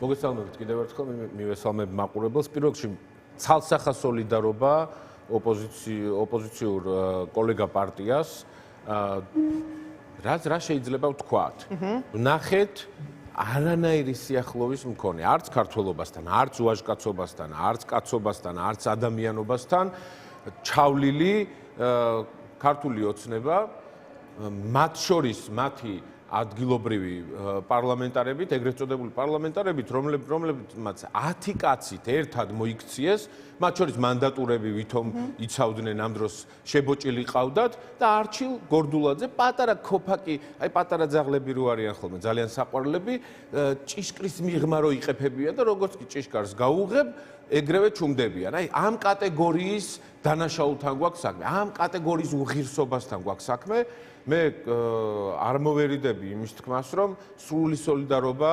მოგესალმებით კიდევ ერთხელ მივესალმებ მაყურებელს. პირველ რიგში ცალსახა სოლიდარობა ოპოზიციურ კოლეგა პარტიას რა შეიძლება ვთქვათ. ვნახეთ არანაირი სიახლოვის მქონე არც ქართველობასთან, არც უაჟკაცობასთან, არც კაცობასთან, არც ადამიანობასთან ჩავლილი ქართული ოცნება, მათ შორის მათი ადგილობრივი პარლამენტარებით, ეგრეთ წოდებული პარლამენტარებით, რომლებმაც 10 კაცით ერთად მოიქციეს, მათ შორის მანდატურები ვითომ იცავდნენ ამ დროს შებოჭილი ყავდათ და არჩილ გორდულაძე პატარა ქოფაკი, აი პატარა ძაღლები რო არიან ხოლმე, ძალიან საყვარლები, ჭიშკრის მიღმა რო იყეფებიან და როგორც კი ჭიშკარს გაუღებ, ეგრევე ჩუმდებიან. აი ამ კატეგორიის დანაშაულთან გვაქვს საქმე, ამ კატეგორიის უღირსობასთან გვაქვს საქმე. მე არ მოვერიდები იმის თქმას, რომ სრული სოლიდარობა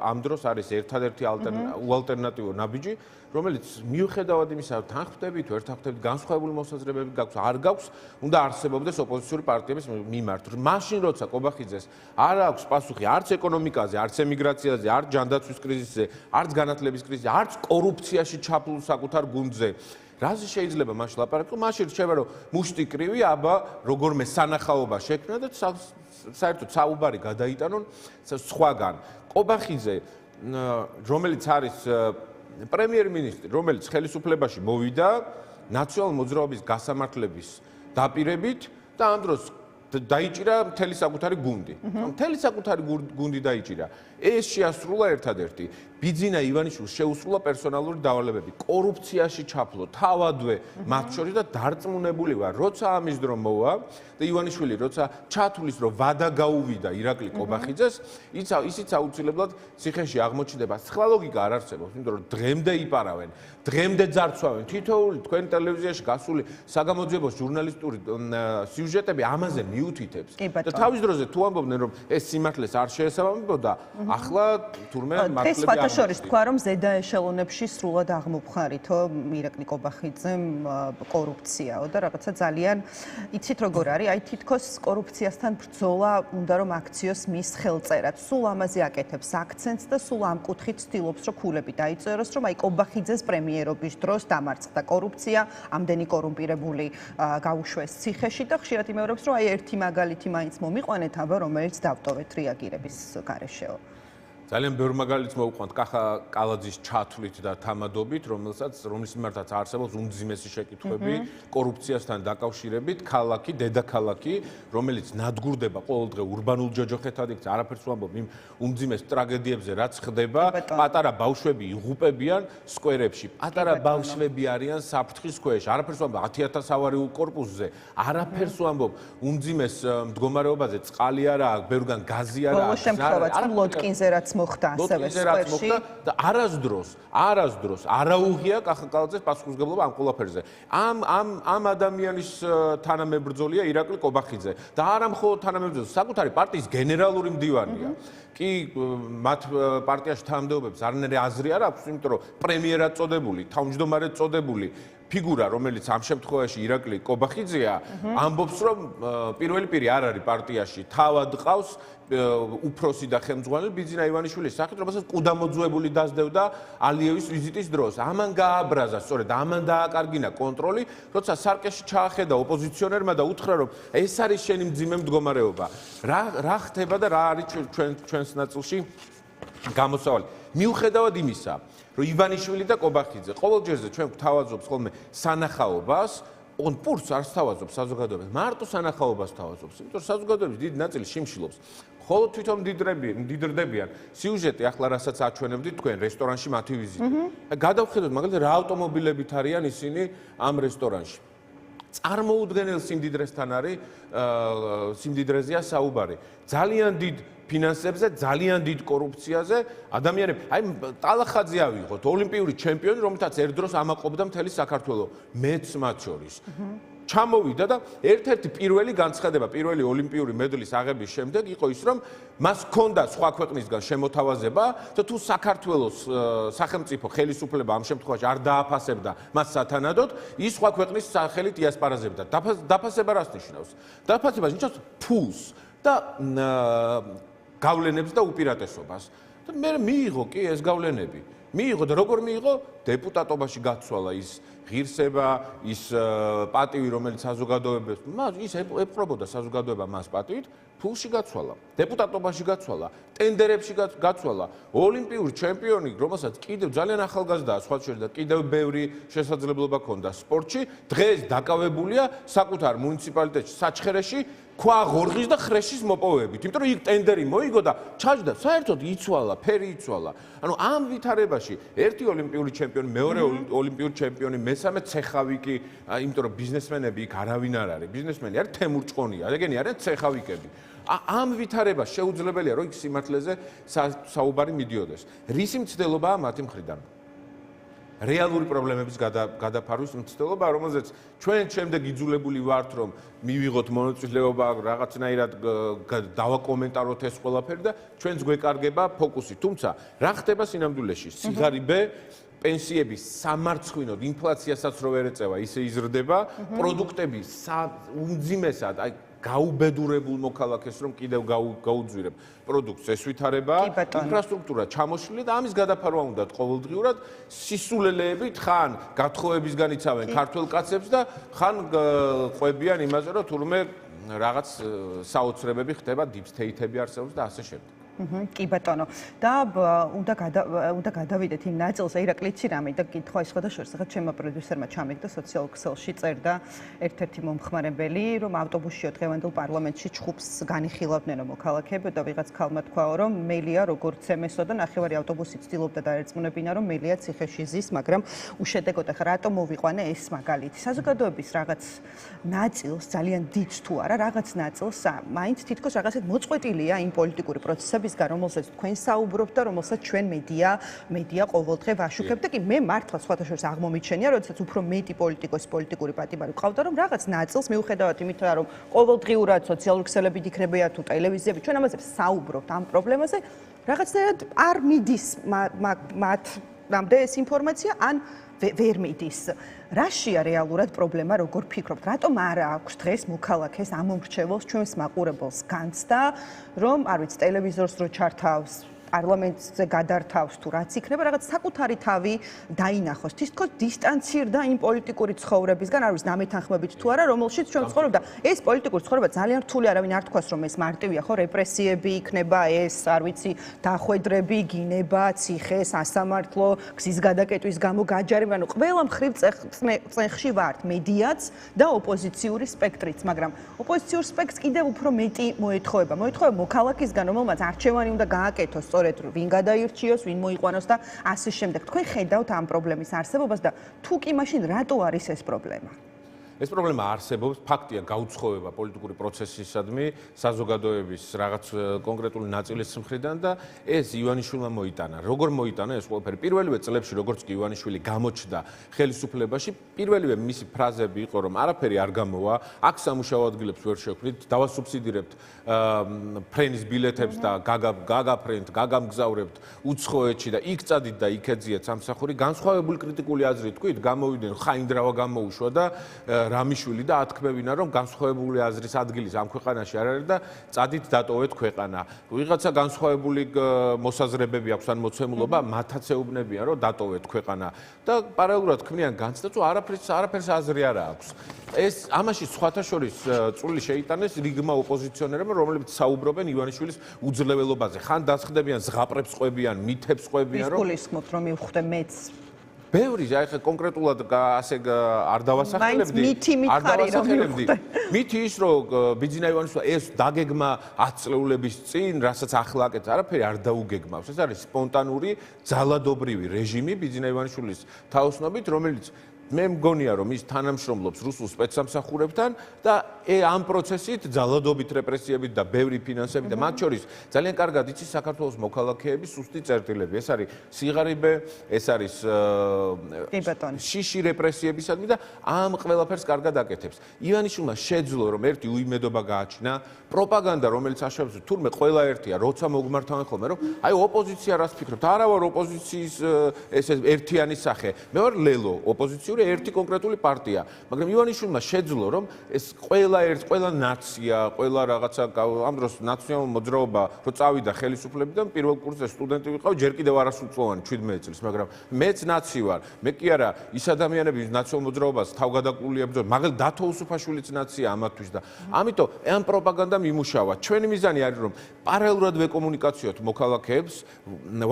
ამ დროს არის ერთადერთი უალტერნატივო ნაბიჯი, რომელიც მიუხედავად იმისა, რომ თან ხვდებით, ვერ თან ხვდებით, განსხვავებული მოსაზრებები გაქვს, არ გაქვს, უნდა არსებობდეს ოპოზიციური პარტიების მიმართ. მაშინ როცა კობახიძეს არ აქვს პასუხი არც ეკონომიკაზე, არც ემიგრაციაზე, არც ჯანდაცვის კრიზისზე, არც განათლების კრიზისზე, არც კორუფციაში ჩაფლულ საკუთარ გუნდზე. რაზე შეიძლება მაშინ ლაპარაკო? მაშინ რჩება, რომ მუშტი კრივი, აბა როგორმე სანახაობა შექმნა და საერთოდ საუბარი გადაიტანონ სხვაგან. კობახიძე, რომელიც არის პრემიერ-მინისტრი, რომელიც ხელისუფლებაში მოვიდა ნაციონალური მოძრაობის გასამართლების დაპირებით და ამ დროს დაიჭირა მთელი საკუთარი გუნდი. მთელი საკუთარი გუნდი დაიჭირა. ეს შეასრულა ერთადერთი ბიძინა ივანიშვილს შეუსრულა პერსონალური დავალებები, კორუფციაში ჩაფლო, თავადვე მათ შორის და დარწმუნებული ვარ, როცა ამის დრო მოვა და ივანიშვილი როცა ჩათulis რომ ვადა გაუვიდა ირაკლი კობახიძეს, ისიც აუცილებლად ციხეში აღმოჩნდება. სხვა ლოგიკა არ არსებობს, იმიტომ რომ დღემდე იპარავენ, დღემდე ძარცვავენ თითოეული თქვენ ტელევიზიაში გასული საგამოძიებო ჟურნალისტური სიუჟეტები ამაზე მიუთითებს. და თავის დროზე თუ ამბობდნენ რომ ეს სიმართლეს არ შეესაბამებოდა, ახლა თურმე მართლები შორის თქვა, რომ ზედა ეშელონებში სრულად აღმოფხარითო ირაკლი კობახიძემ კორუფციაო და რაღაცა ძალიან იცით როგორ არის, აი თითქოს კორუფციასთან ბრძოლა უნდა რომ აქციოს მის ხელწერად. სულ ამაზე აკეთებს აქცენტს და სულ ამ კუთხით ცდილობს, რომ ქულები დაიწეროს, რომ აი კობახიძეს პრემიერობის დროს დამარცხდა კორუფცია, ამდენი კორუმპირებული გაუშვეს ციხეში და ხშირად იმეორებს, რომ აი ერთი მაგალითი მაინც მომიყვანეთ, აბა რომელიც დავტოვეთ რეაგირების გარეშეო. ძალიან ბევრ მაგალითს მოვყვანთ კახა კალაძის ჩათვლით და თამადობით, რომლის მიმართაც არსებობს უმძიმესი შეკითხვები კორუფციასთან დაკავშირებით, ქალაქი, დედაქალაქი, რომელიც ნადგურდება ყოველდღე ურბანულ ჯოჯოხეთად იქცა, არაფერს ვამბობ იმ უმძიმეს ტრაგედიებზე, რაც ხდება, პატარა ბავშვები იღუპებიან სკვერებში, პატარა ბავშვები არიან საფრთხის ქვეშ, არაფერს ვამბობ 10,000 ავარიულ კორპუსზე, არაფერს ვამბობ უმძიმეს მდგომარეობაზე, წყალი არა აქვს, ბევრგან გაზი არა აქვს. ბოლო შემთხვევაც ლოტკინზე რაც მოხდა ასევე სკვერში და არასდროს არაუღია კახა კალაძეს პასუხისმგებლობა ამ ყველაფერზე. ამ ადამიანის თანამებრძოლია ირაკლი კობახიძე და არა მხოლოდ თანამებრძოლი, საკუთარი პარტიის გენერალური მდივანია. კი მათ პარტიაში თანამდებობებს არანაირი აზრი არ აქვს, იმიტომ რომ პრემიერად წოდებული, თავმჯდომარედ წოდებული ფიგურა, რომელიც ამ შემთხვევაში ირაკლი კობახიძეა, ამბობს, რომ პირველი პირი არ არის პარტიაში, თავად ყავს უფროსი და ხელმძღვანელი ბიძინა ივანიშვილის სახით, რომელსაც კუდამოძუებული დასდევდა ალიევის ვიზიტის დროს. ამან გააბრაზა, სწორედ ამან დააკარგინა კონტროლი, როცა სარკეში ჩაახედა ოპოზიციონერმა და უთხრა, რომ ეს არის შენი მძიმე მდგომარეობა. რა ხდება და რა არის ჩვენს ნაწილში გამოსავალი. მიუხედავად იმისა, რომ ივანიშვილი და კობახიძე ყოველ ჯერზე ჩვენ გვთავაზობს ხოლმე სანახაობას, ოღონდ პურს არ სთავაზობს საზოგადოებას, მარტო სანახაობას სთავაზობს, იმიტომ რომ საზოგადოების დიდი ნაწილი შიმშილობს. ხოლო თვითონ მდიდრდებიან. სიუჟეტი ახლა რასაც აჩვენებდით თქვენ რესტორანში მათი ვიზიტი. გადავხედოთ მაგალითად რა ავტომობილებით არიან ისინი ამ რესტორანში. წარმოუდგენელ სიმდიდრესთან არის სიმდიდრეზეა საუბარი. ძალიან დიდ ფინანსებზე, ძალიან დიდ კორუფციაზე, ადამიანები, აი ტალახაძე ავიღოთ, ოლიმპიური ჩემპიონი, რომელთაც ერთდროს ამაყობდა მთელი საქართველო, მეც მათ შორის. ჩამოვიდა და ერთ-ერთი პირველი განცხადება, პირველი ოლიმპიური მედლის აღების შემდეგ იყო ის, რომ მას ჰქონდა სხვა ქვეყნისგან შემოთავაზება და თუ საქართველოს სახელმწიფო ხელისუფლება ამ შემთხვევაში არ დააფასებდა მას სათანადოდ, ის სხვა ქვეყნის სახელით იასპარეზებდა. დაფასება რას ნიშნავს? დაფასება ნიშნავს ფულს და გავლენებს და უპირატესობას. და მე მიიღო კი ეს გავლენები. მიიღო და როგორ მიიღო? დეპუტატობაში გაცვალა ის ღირსება, ის პატივი, რომელიც საზოგადოებას, ის ეპყრობოდა საზოგადოება მას პატივით, ფულში გაცვალა, დეპუტატობაში გაცვალა, ტენდერებში გაცვალა, ოლიმპიური ჩემპიონი, რომელსაც კიდევ ძალიან ახალგაზრდაა სხვა შორის და კიდევ ბევრი შესაძლებლობა ჰქონდა სპორტში, დღეს დაკავებულია საკუთარ მუნიციპალიტეტში, საჩხერეში, ქვაღორღის და ხრეშის მოპოვებით. იმიტომ რომ იქ ტენდერი მოიგო და ჩაჯდა, საერთოდ იცვალა, ფერი იცვალა. ანუ ამ ვითარებაში ერთი ოლიმპიური ჩემპიონი, მეორე ოლიმპიური ჩემპიონი, მესამე ცეხავი კი, იმიტომ რომ ბიზნესმენები იქ არავინ არ არის. ბიზნესმენი არის თემურ ჭყონია, ეგენი არიან ცეხავიკები. ამ ვითარებას შეუძლებელია რომ იქ სიმართლეზე საუბარი მიდიოდეს. რისი მცდელობაა მათი მხრიდან? რეალური პრობლემების გადაფარვის მცდელობა, რომელზეც ჩვენ შემდეგ იძულებული ვართ, რომ მივიღოთ მონაწილეობა, რაღაცნაირად დავაკომენტაროთ ეს ყველაფერი და ჩვენც გვეკარგება ფოკუსი. თუმცა, რა ხდება სინამდვილეში? სიღარიბე პენსიების სამარცხვინოდ ინფლაციასაც რო ვერ ეწევა, ისე იზრდება, პროდუქტები უმძიმესად, აი გაუბედურებულ მოქალაქეს რომ კიდევ გაუძვირებ პროდუქტს ეს ვითარება, ინფრასტრუქტურა ჩამოშლილი და ამის გადაფარვა უნდა ყოველდღიურად სისულელეებით ხან გათხოვებისგან იცავენ ქართველ კაცებს და ხან ყვებიან იმაზე რომ თურმე რაღაც საოცრებები ხდება, დიპსტეითები არსებობს და ასე შემდეგ. კი ბატონო და უნდა გადავიდეთ იმ ნაწილს ირაკლიცი რამე და კითხვა ის ხოდაშორს ახლა ჩემმა პროდიუსერმა ჩამიგდა სოციალურ ქსელში წერდა ერთ-ერთი მომხმარებელი რომ ავტობუსში დღევანდელ პარლამენტში ჩხუბს განიხილავდნენ მოქალაქეები და ვიღაც ქალმა თქვაო რომ მელია როგორც ემესო და ნახევარი ავტობუსი ცდილობდა დაერწმუნებინა რომ მელია ციხეში ზის მაგრამ უშედეგოდ ახლა რატომ მოვიყვანე ეს მაგალითი საზოგადოების რაღაც ნაწილს ძალიან დიდს თუ არა რაღაც ნაწილს მაინც თითქოს რაღაცეთ მოწყვეტილია იმ პოლიტიკური პროცესები რომელსაც თქვენ საუბრობთ და რომელსაც ჩვენ მედია ყოველდღე ვაშუქებთ და კი მე მართლა სხვათა შორის აღმომიჩენია, როდესაც უფრო მეტი პოლიტიკური პატიმარი ყავდა, რომ რაღაც ნაწილს მიუხედავად იმით, რომ ყოველდღიურად სოციალური ქსელებიც იქნებია თუ ტელევიზიები, ჩვენ ამაზე საუბრობთ ამ პრობლემაზე, რაღაცნაირად არ მიდის მათამდე ეს ინფორმაცია ან ვერ მიდის. რაშია რეალურად პრობლემა, როგორ ფიქრობთ? რატომ არ აქვს დღეს მოქალაქეს ამომრჩეველს ჩვენს მაყურებელს განცდა, რომ არ ვიცი, ტელევიზორს რო ჩართავს, პარლამენტზე გადართავს თუ რაც იქნება, რაღაც საკუთარი თავი დაინახოს. თითქოს დისტანცირდა იმ პოლიტიკური ცხოვრებისგან, არ ვიცი, ნამეთანხმებით თუ არა, რომელშიც ჩვენ ვცხოვრობ და ეს პოლიტიკური ცხოვრება ძალიან რთული, არავინ არ თქვას, რომ ეს მარტივია, ხო, რეპრესიები იქნება, ეს, არ ვიცი, დახვედრები, გინება, ციხე, სასამართლო, გზის გადაკეტვის გამო გაჯარება, ანუ ყველა მხრივ წენხში ვართ, მედიაც და ოპოზიციური სპექტრიც, მაგრამ ოპოზიციურ სპექტრს კიდევ უფრო მეტი მოეთხოვება მოქალაქისგან, რომელმაც არჩევანი უნდა გააკეთოს ვინ გადაირჩიოს, ვინ მოიყვანოს და ასე შემდეგ. თქვენ ხედავთ ამ პრობლემის არსებობას და თუ კი მაშინ რატო არის ეს პრობლემა? ეს პრობლემა არსებობს, ფაქტია გაუცხოება პოლიტიკური პროცესისადმი, საზოგადოების რაღაც კონკრეტული ნაწილის მხრიდან და ეს ივანიშვილმა მოიტანა. როგორ მოიტანა ეს ყველაფერი? პირველივე წლებში, როგორც კი ივანიშვილი გამოჩნდა ხელისუფლებაში, პირველივე მისი ფრაზები იყო, რომ არაფერი არ გამოვა, აქ სამუშაო ადგილებს ვერ შევქმნით, დავასუბსიდირებთ ფრენის ბილეთებს და გაგაფრენთ, გაგამგზავრებთ უცხოეთში და იქ წადით და იქ ეძიეთ სამსახური. განსხვავებული კრიტიკული აზრი თქვით, გამოვიდნენ, ხაინდრავა გამოუშვა და რამიშვილი და ათქმევინა რომ განსხვავებული აზრის ადგილის ამ ქვეყანაში არ არის და წადით დატოვეთ ქვეყანა. ვიღაცა განსხვავებული მოსაზრებები აქვს ან მოცემულობა, მათაც ეუბნებიან რომ დატოვეთ ქვეყანა და პარალელურად ქმნიან განცდას, რომ არაფერს აზრი არ აქვს. ეს ამაში სხვათა შორის წვლილი შეიტანეს რიგმა ოპოზიციონერებმა, რომლებიც საუბრობენ ივანიშვილის უძლეველობაზე. ხან დასხდებიან ზღაპრებს ყვებიან, მითებს ყვებიან, რომ გულისხმობთ რომ მივხვდე მეც ბევრი ახლა კონკრეტულად ასე არ დავასახელებდი. მითი ის რომ ბიძინა ივანიშვილმა ეს დაგეგმა 10 წლეულების წინ, რასაც ახლა აკეთებს, არაფერი არ დაუგეგმავს. ეს არის სპონტანური, ძალადობრივი რეჟიმი ბიძინა ივანიშვილის თაოსნობით, რომელიც მე მგონია რომ ის თანამშრომლობს რუსულ სპეცსამსახურებთან და ამ პროცესით ძალადობით რეპრესიებით და ბევრი ფინანსებით და მათ შორის ძალიან კარგად იცის საქართველოს მოქალაქეების სუსტი წერტილები. ეს არის სიღარიბე, ეს არის შიში რეპრესიებისადმი და ამ ყველაფერს კარგად აკეთებს. ივანიშვილმა შეძლო რომ ერთი უიმედობა გააჩინა, პროპაგანდა რომელიც აშუქებს თურმე ყველა ერთია, როცა მოგმართავენ ხოლმე რომ აი ოპოზიცია რას ფიქრობთ? არა ვარ ოპოზიციის ეს ერთიანი სახე. მე ვარ ლელო ოპოზიცია ოპოზიციური ერთი კონკრეტული პარტია. მაგრამ ივანიშვილმა შეძლო, რომ ეს ყველა ნაცია, ყველა რაღაცა ამ დროს ნაციონალურ მოძრაობა რო წავიდა ხელისუფლებიდან პირველ კურსზე სტუდენტი ვიყავ, ჯერ კიდევ არასრულწლოვანი 17 წლის, მაგრამ მეც ნაცი ვარ. მე კი არა ის ადამიანები ნაციონალურ მოძრაობას თავგადაკვლილი ებრძოლ, მაგალითად დათო უსუფაშვილიც ნაცია ამათვის და ამიტომ ამ პროპაგანდამ იმუშავა. ჩვენი მიზანი არის რომ პარალელურად ვეკომუნიკაციოთ მოქალაქეებს,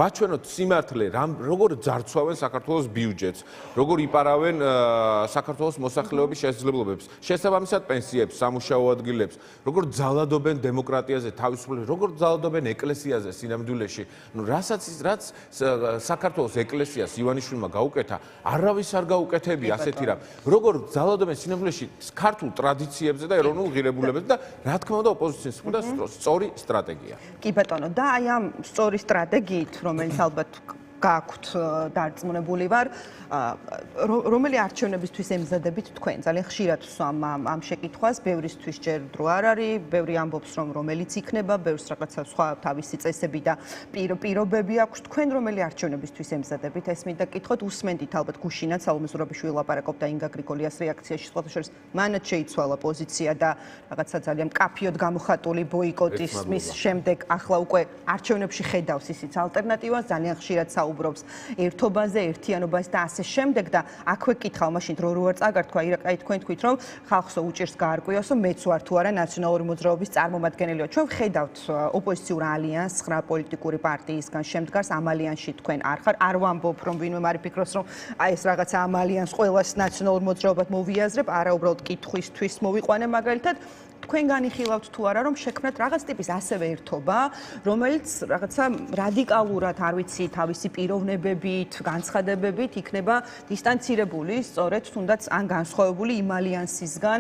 ვაჩვენოთ სიმართლე, როგორ ძარცვავენ საქართველოს ბიუჯეტს, როგორ იპარავენ საქართველოს მოსახლეობის შესაძლებლობებს, შესაბამისად პენსიებს, სამუშაო ადგილებს, როგორ ძალადობენ დემოკრატიაზე, თავისუფლებას, როგორ ძალადობენ ეკლესიაზე სინამდვილეში. რაც საქართველოს ეკლესიას ივანიშვილმა გაუკეთა, არავის არ გაუკეთებია ასეთი რამ. როგორ ძალადობენ სინამდვილეში ქართულ ტრადიციებზე და ეროვნულ ღირებულებებზე და რა თქმა უნდა ოპოზიციას უნდა სწორი სტრატეგია. კი ბატონო, და აი ამ სწორი სტრატეგიით, რომელიც ალბათ გაქვთ დარწმუნებული ვარ, რომელი არჩევნებისთვის ემზადებით თქვენ? ძალიან ხშირად ვსვამ ამ შეკითხვას, ბევრისთვის ჯერ დრო არ არის, ბევრი ამბობს რომ რომელიც იქნება, ბევრს რაღაცა სხვა თავისი წესები და პირობები აქვს. თქვენ რომელი არჩევნებისთვის ემზადებით? ეს მინდა გითხოთ, უსმენდით ალბათ გუშინაც სალომე ზურაბიშვილი ლაპარაკობდა ინგა გრიგოლიას რეაქციაში, სხვათა შორის მანაც შეიცვალა პოზიცია და რაღაცა ძალიან მკაფიოდ გამოხატული ბოიკოტის მის შემდეგ ახლა უკვე არჩევნებში ხედავს ისიც ალტერნატივას, ძალიან ხშირად საუბრობს ერთობაზე, ერთიანობაზე და ასე შემდეგ და აქვე კითხავ მაშინ რო არ წაგართქვა, აი თქვენ თქვით რომ ხალხსო უჭირს გაარკვიოსო, მეც ვარ თუ არა ნაციონალური მოძრაობის წარმომადგენელი. ჩვენ ვხედავთ ოპოზიციურ ალიანსს 9 პოლიტიკური პარტიისგან შემდგარს, ამ ალიანსში თქვენ არ ხარ, არ ვამბობ რომ ვინმე არ ფიქრობს რომ აი ეს რაღაცა ამ ალიანსს ყოველას ნაციონალურ მოძრაობად მოვიაზრებ, არა უბრალოდ კითხვისთვის მოვიყვანე მაგალითად. თქვენ განიხილავთ თუ არა რომ შექმნათ რაღაც ტიპის ასევე ერთობა, რომელიც რაღაცა რადიკალურად, არ ვიცი, თავისი პიროვნებებით, განცხადებებით იქნება დისტანცირებული, სწორედ თუნდაც ან განსხვავებული იმ ალიანსისგან,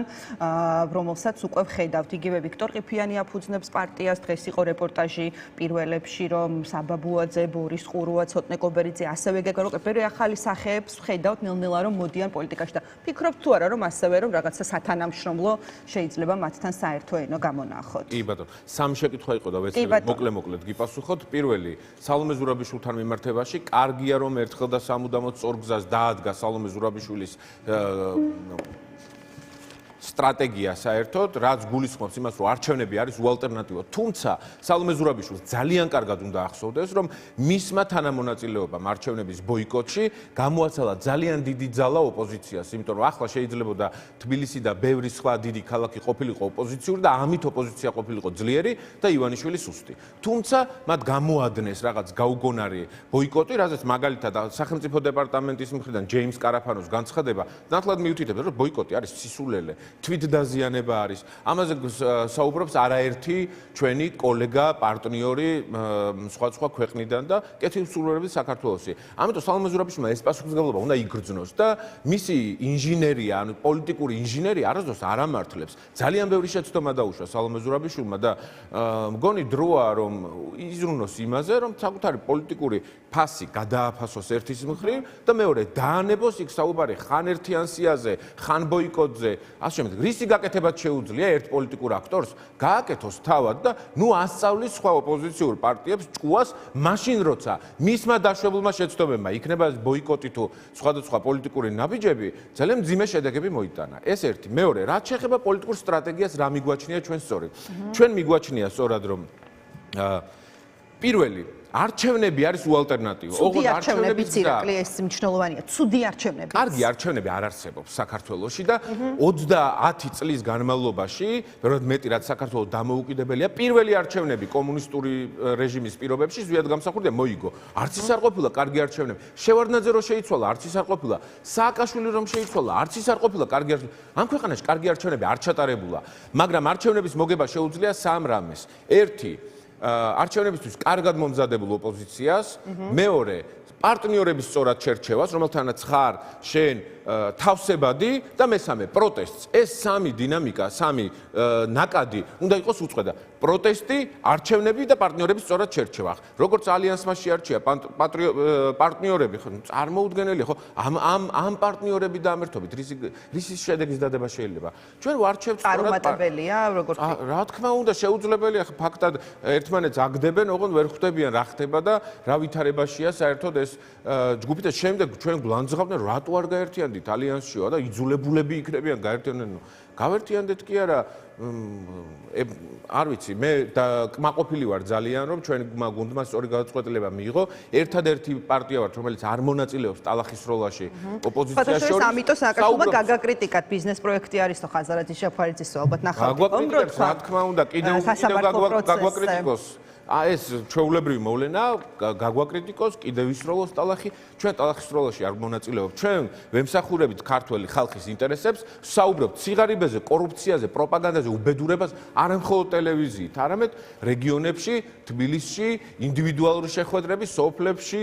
რომელსაც უკვე ვხედავთ. იგივე ვიქტორ ყიფიანი აფუძნებს პარტიას, დღეს იყო რეპორტაჟი პირველებში, რომ საბაბუაძე, ბორის ყურუა, ცოტნე კობერიძე, ასევე გეგროკეპერი ახალი სახეებს ვხედავთ ნელ-ნელა რომ მოდიან პოლიტიკაში და ფიქრობთ თუ არა რომ ასევე რომ რაღაცა სათანამშრომლო შეიძლება მათთან საერთო ენო გამონახოთ. კი ბატონო, სამი შეკითხვა იყო და ვეცდები მოკლედ გიპასუხოთ. პირველი, სალომე ზურაბიშვილთან მიმართებაში, კარგია რომ ერთხელ და სამუდამოდ სწორგზას დაადგა სალომე ზურაბიშვილის სტრატეგია საერთოდ, რაც გულისხმობს იმას, რომ არჩევნები არის უალტერნატივო. თუმცა სალომე ზურაბიშვილს ძალიან კარგად უნდა ახსოვდეს, რომ მისმა თანამონაწილეობამ არჩევნების ბოიკოტში გამოაცალა ძალიან დიდი ძალა ოპოზიციას, იმიტომ რომ ახლა შეიძლებოდა თბილისი და ბევრი სხვა დიდი ქალაქი ყოფილიყო ოპოზიციური და ამით ოპოზიცია ყოფილიყო ძლიერი და ივანიშვილი სუსტი. თუმცა მათ გამოადნეს რაღაც გაუგონარი ბოიკოტი, რაზეც მაგალითად სახელმწიფო დეპარტამენტის მხრიდან ჯეიმს კარაფანოს განცხადება ნათლად მიუთითებს, რომ ბოიკოტი არის სისულელე. თვითდაზიანება არის. ამაზე საუბრობს არაერთი ჩვენი კოლეგა, პარტნიორი სხვა ქვეყნიდან და კეთილსურვებლები საქართველოსი. ამიტომ სალომე ზურაბიშვილმა ეს პასუხისმგებლობა უნდა იგრძნოს და მისი ინჟინერია, ანუ პოლიტიკური ინჟინერია არასდროს არ ამართლებს. ძალიან ბევრი შეცდომა დაუშვა სალომე ზურაბიშვილმა და მგონი დროა რომ იზრუნოს იმაზე, რომ საკუთარი პოლიტიკური ფასი გადააფასოს ერთის მხრივ და მეორე დაანებოს იქ საუბარი ხან ერთიან სიაზე, ხან ბოიკოტზე, ასე შემდეგ. რისი გაკეთებაც შეუძლია ერთ პოლიტიკურ აქტორს გააკეთოს თავად და ნუ ასწავლის სხვა ოპოზიციურ პარტიებს ჭკუას მაშინ როცა მისმა დაშვებულმა შეცდომებმა იქნება ბოიკოტი თუ სხვადასხვა პოლიტიკური ნაბიჯები, ძალიან მძიმე შედეგები მოიტანა. ეს ერთი. მეორე, რაც შეეხება პოლიტიკურ სტრატეგიას, რა მიგვაჩნია ჩვენ სწორედ. ჩვენ მიგვაჩნია სწორად რომ პირველი არჩევნები არის უალტერნატივო. ოღონდ არჩევნები ციკლი ეს მნიშვნელოვანია. ცუდი არჩევნები. კარგი არჩევნები არ არსებობს საქართველოში და 30 წლის განმავლობაში, ბევრად მეტი რაც საქართველოს დამოუკიდებელია, პირველი არჩევნები კომუნისტური რეჟიმის პირობებში ზვიად გამსახურდია მოიგო. არც ის არ ყოფილა კარგი არჩევნები. შევარდნაძე რომ შეიცვალა, არც ის არ ყოფილა. სააკაშვილი რომ შეიცვალა, არც ის არ ყოფილა კარგი არჩევნები. ამ ქვეყანაში კარგი არჩევნები არ ჩატარებულა, მაგრამ არჩევნების მოგება შეუძლია სამ რამეს. ერთი არჩევნებისთვის კარგად მომზადებულ ოპოზიციას, მეორე პარტნიორების სწორად შერჩევას, რომელთანაც ხარ შენ თავსებადი და მესამე პროტესტს. ეს სამი დინამიკა, სამი ნაკადი უნდა იყოს უწყვეტ და პროტესტი, არჩევნები და პარტნიორების სწორად შერჩევა. როგორც ალიანსმა შეარჩია პარტნიორები, ხო, წარმოუდგენელია, ხო? ამ პარტნიორები დაამერთობით რისი შედეგის დადება შეიძლება. ჩვენ ვარჩევთ სწორად არუმატებელია, როგორც რა თქმა უნდა, შეუძლებელია ფაქტად ერთმანეთს აგდებენ, ოღონდ ვერ ხვდებიან რა ხდება და რა ვითარებაშია საერთოდ ეს ჯგუფი და შემდეგ ჩვენ გლანძღავდნენ რატო არ გაერთიანდით ალიანსშიო და იძულებულები იქნებიან გაერთიანდნენ. გავერთიანდეთ კი არა, არ ვიცი, მე კმაყოფილი ვარ ძალიან, რომ ჩვენმა გუნდმა სწორი გადაწყვეტილება მიიღო. ერთადერთი პარტია ვართ, რომელიც არ მონაწილეობს ტალახის როლაში ოპოზიციაში შორის. ამიტომ სააკაშვილმა გაგაკრიტიკათ ბიზნეს პროექტი არის ხო ხაზარაძის შეფარიძის ალბათ ნახავთ. გაგვაკრიტიკოს, რა თქმა უნდა, კიდევ გაგვაკრიტიკოს. ეს ჩვეულებრივი მოვლენა, გაგვაკრიტიკოს, კიდევ ისროლოს ტალახი, ჩვენ ტალახის როლაში არ მონაწილეობთ. ჩვენ ვემსახურებით ქართველი ხალხის ინტერესებს, საუბრობთ სიღარიბეზე, კორუფციაზე, პროპაგანდაზე, უბედურებას, არა მხოლოდ ტელევიზიით, არამედ რეგიონებში, თბილისში, ინდივიდუალური შეხვედრები, სოფლებში,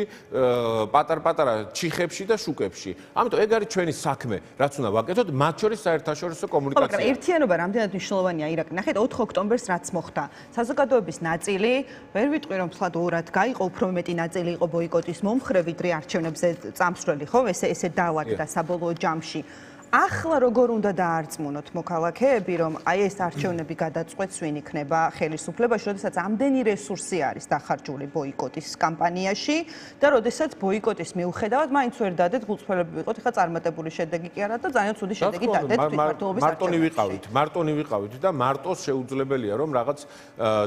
პატარ-პატარა ჩიხებში და შუკებში. ამიტომ ეგ არის ჩვენი საქმე, რაც უნდა ვაკეთოთ, მათ შორის საერთაშორისო კომუნიკაცია. მაგრამ ერთიანობა რამდენად მნიშვნელოვანია ირაკლი. ნახეთ 4 ოქტომბერს რაც მოხდა. საზოგადოების ნაწილი ვერ ვიტყვი რომ სულად ორად გაიყო, უფრო მეტი ნაწილი იყო ბოიკოტის მომხრე, ვიდრე არჩევნებზე წამსვლელი, ხო? ესე დავარდა საბოლოო ჯამში. ახლა როგორ უნდა დაარწმუნოთ მოქალაქეები, რომ აი ეს არჩევნები გადაწყვეტს ვინ იქნება ხელისუფლებაში, როდესაც ამდენი რესურსი არის დახარჯული ბოიკოტის კამპანიაში და როდესაც ბოიკოტის მიუხედავად მაინც ვერ დადეთ გულწრფელები ვიყოთ, ხა წარმატებული შედეგი კი არა და ძალიან ცუდი შედეგი დადეთ თვითმმართველობის არჩევნებში. მარტონი ვიყავით და მარტოს შეუძლებელია რომ რაღაც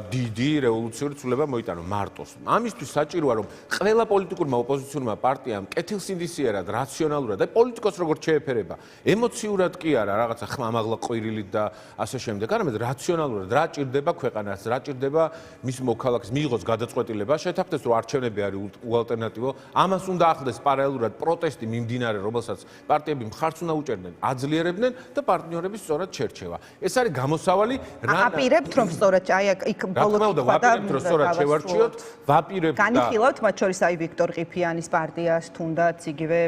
დიდი რევოლუციური ცვლილება მოიტანო მარტოს. ამისთვის საჭიროა რომ ყველა პოლიტიკურმა ოპოზიციურმა პარტიამ კეთილსინდისიერად, რაციონალურად და პოლიტიკოს როგორც შეეფერება ემოციურად კი არა, რაღაცა ხმამაღლა ყვირილით და ასე შემდეგ, არამედ რაციონალურად, რა ჭირდება ქვეყანას, რა ჭირდება მის მოქალაქეს, მიიღოს გადაწყვეტილება, შეთანხმდეს რომ არჩევნები არის უალტერნატივო, ამას უნდა ახლდეს პარალელურად პროტესტი მიმდინარე, რომელსაც პარტიები მხარს უნდა უჭერდნენ, აძლიერებდნენ და პარტნიორების სწორად შერჩევა. ეს არის გამოსავალი რა აპირებთ რომ სწორად აი იქ ბოლოს ვაპირებთ რომ სწორად შევარჩიოთ, ვაპირებთ და განიხილავთ მათ შორის აი ვიქტორ ყიფიანის პარტიას, თუნდაც იგივე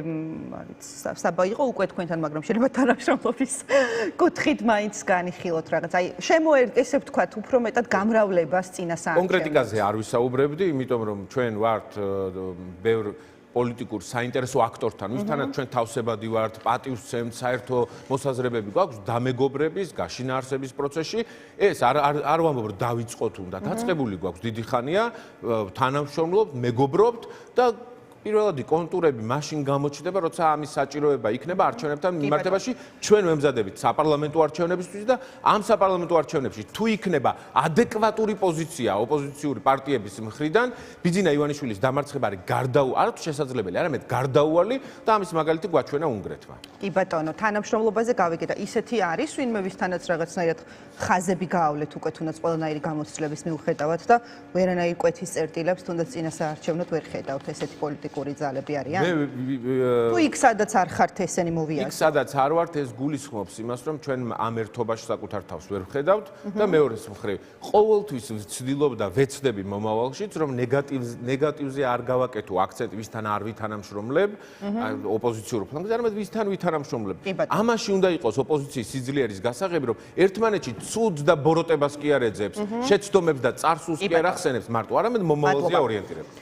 საბა იყო უკვე თქვენთან, მაგრამ შეიძლება თანამშრომლობის კუთხით მაინც განიხილოთ რაღაც. აი ესე ვთქვათ, უფრო მეტად გამრავლებას წინასაარჩევნო. კონკრეტიკაზე არ ვისაუბრებდი, იმიტომ რომ ჩვენ ვართ ბევრ პოლიტიკურ საინტერესო აქტორთან, ვისთანაც ჩვენ თავსებადი ვართ, პატივს ვცემთ, საერთო მოსაზრებები გვაქვს დამეგობრების, გაშინაარსების პროცესში. ეს არ ვამბობ რომ დავიწყოთ უნდა, დაწყებული გვაქვს დიდი ხანია, თანამშრომლობთ, მეგობრობთ და პირველადი კონტურები მაშინ გამოჩნდება, როცა ამის საჭიროება იქნება არჩევნებთან მიმართებაში. ჩვენ ვემზადებით საპარლამენტო არჩევნებისთვის და ამ საპარლამენტო არჩევნებში თუ იქნება ადეკვატური პოზიცია ოპოზიციური პარტიების მხრიდან, ბიძინა ივანიშვილის დამარცხება არის არათუ შესაძლებელი, არამედ გარდაუვალი და ამის მაგალითი გვაჩვენა უნგრეთმა. კი ბატონო, თანამშრომლობაზე გავიგე და ისეთი არის ვინმე ვისთანაც რაღაცნაირად ხაზები გაავლეთ უკვე თუნდაც ყველანაირი გამოცდილების მიუხედავად და ვერანაირ კვეთის წერტილებს თუნდაც წინასაარჩევნოდ ვერ ხედავთ ესეთი პოლიტიკური ძალები არიან? თუ იქ სადაც არ ხართ ესენი მოვიაზროთ. იქ სადაც არ ვართ, ეს გულისხმობს იმას, რომ ჩვენ ამ ერთობაში საკუთარ თავს ვერ ვხედავთ და მეორეს მხრივ ყოველთვის ვცდილობ და ვეცდები მომავალშიც, რომ ნეგატივზე არ გავაკეთო აქცენტი, ვისთან არ ვითანამშრომლებ, ოპოზიციურ ფლანგზე, არამედ ვისთან ვითანამშრომლებ. ამაში უნდა იყოს ოპოზიციის სიძლიერის გასაღები, რომ ერთმანეთში ცუდს და ბოროტებას კი არ ეძებს, შეცდომებს და წარსულს კი არ ახსენებს მარტო, არამედ მომავალზე ორიენტირებს.